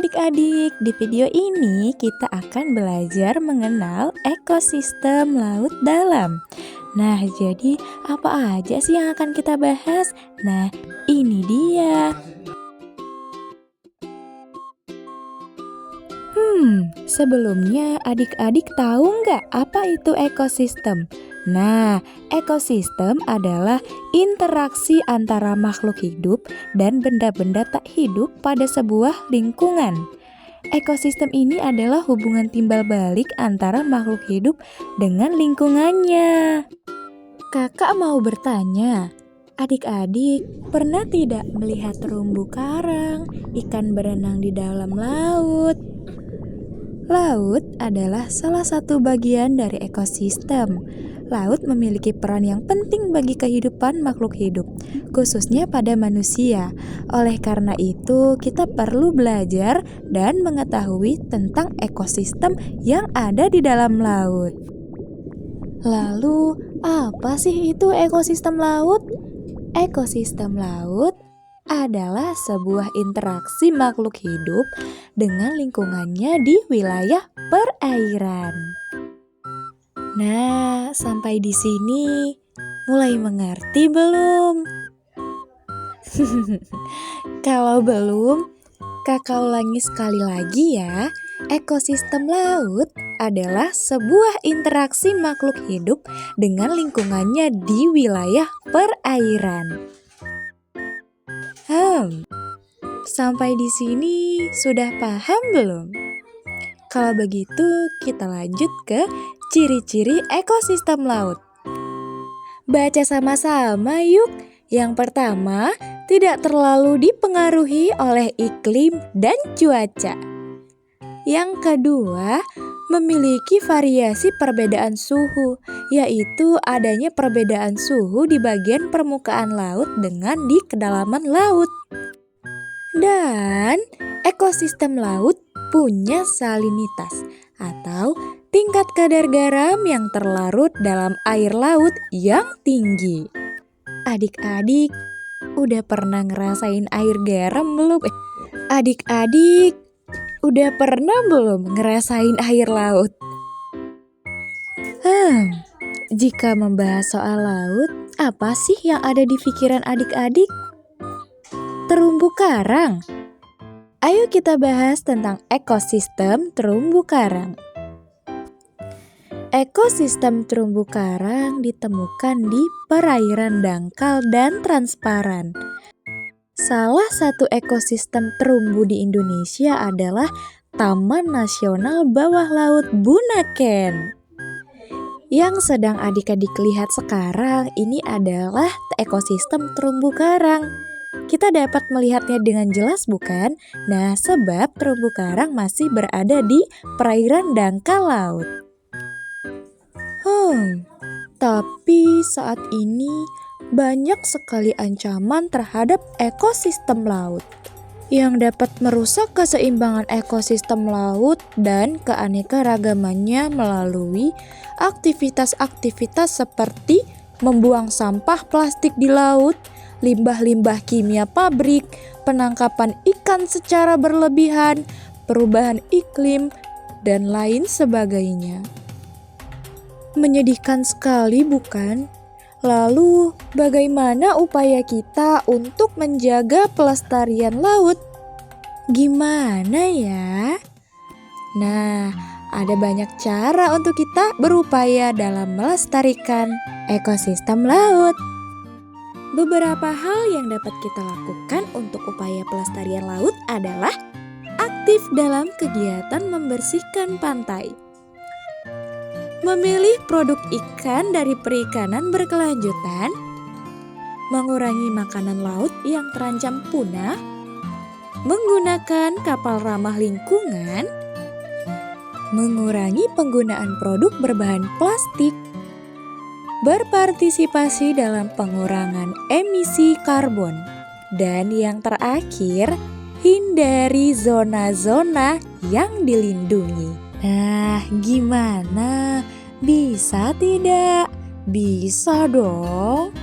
adik-adik, di video ini kita akan belajar mengenal ekosistem laut dalam. Nah, jadi apa aja sih yang akan kita bahas? Nah, ini dia. Sebelumnya adik-adik tahu nggak apa itu ekosistem? Nah, ekosistem adalah interaksi antara makhluk hidup dan benda-benda tak hidup pada sebuah lingkungan. Ekosistem ini adalah hubungan timbal balik antara makhluk hidup dengan lingkungannya. Kakak mau bertanya, adik-adik pernah tidak melihat terumbu karang, ikan berenang di dalam laut? Laut adalah salah satu bagian dari ekosistem. Laut memiliki peran yang penting bagi kehidupan makhluk hidup, khususnya pada manusia. Oleh karena itu, kita perlu belajar dan mengetahui tentang ekosistem yang ada di dalam laut. Lalu, apa sih itu ekosistem laut? Ekosistem laut adalah sebuah interaksi makhluk hidup dengan lingkungannya di wilayah perairan. Nah, sampai di sini mulai mengerti belum? Kalau belum, kakak ulangi sekali lagi ya. Ekosistem laut adalah sebuah interaksi makhluk hidup dengan lingkungannya di wilayah perairan. Sampai di sini sudah paham belum? Kalau begitu, kita lanjut ke ciri-ciri ekosistem laut. Baca sama-sama yuk. Yang pertama, tidak terlalu dipengaruhi oleh iklim dan cuaca. Yang kedua, memiliki variasi perbedaan suhu, yaitu adanya perbedaan suhu di bagian permukaan laut dengan di kedalaman laut. Dan ekosistem laut punya salinitas atau tingkat kadar garam yang terlarut dalam air laut yang tinggi. Adik-adik, udah pernah ngerasain air garam belum? Adik-adik, udah pernah belum ngerasain air laut? Jika membahas soal laut, apa sih yang ada di pikiran adik-adik? Terumbu karang. Ayo kita bahas tentang ekosistem terumbu karang. Ekosistem terumbu karang ditemukan di perairan dangkal dan transparan. Salah satu ekosistem terumbu di Indonesia adalah Taman Nasional Bawah Laut Bunaken. Yang sedang adik-adik lihat sekarang ini adalah ekosistem terumbu karang. Kita dapat melihatnya dengan jelas bukan? Nah, sebab terumbu karang masih berada di perairan dangkal laut. Tapi saat ini banyak sekali ancaman terhadap ekosistem laut yang dapat merusak keseimbangan ekosistem laut dan keanekaragamannya melalui aktivitas-aktivitas seperti membuang sampah plastik di laut, limbah-limbah kimia pabrik, penangkapan ikan secara berlebihan, perubahan iklim, dan lain sebagainya. Menyedihkan sekali bukan? Lalu, bagaimana upaya kita untuk menjaga pelestarian laut? Gimana ya? Nah, ada banyak cara untuk kita berupaya dalam melestarikan ekosistem laut. Beberapa hal yang dapat kita lakukan untuk upaya pelestarian laut adalah aktif dalam kegiatan membersihkan pantai, memilih produk ikan dari perikanan berkelanjutan, mengurangi makanan laut yang terancam punah, menggunakan kapal ramah lingkungan, mengurangi penggunaan produk berbahan plastik, berpartisipasi dalam pengurangan emisi karbon, dan yang terakhir, hindari zona-zona yang dilindungi. Nah, gimana? Bisa tidak? Bisa dong.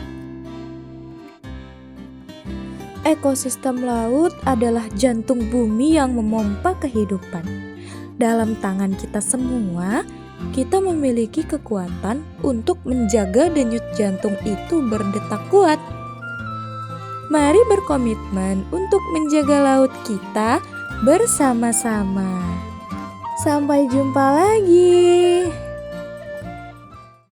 Ekosistem laut adalah jantung bumi yang memompa kehidupan. Dalam tangan kita semua, kita memiliki kekuatan untuk menjaga denyut jantung itu berdetak kuat. Mari berkomitmen untuk menjaga laut kita bersama-sama. Sampai jumpa lagi.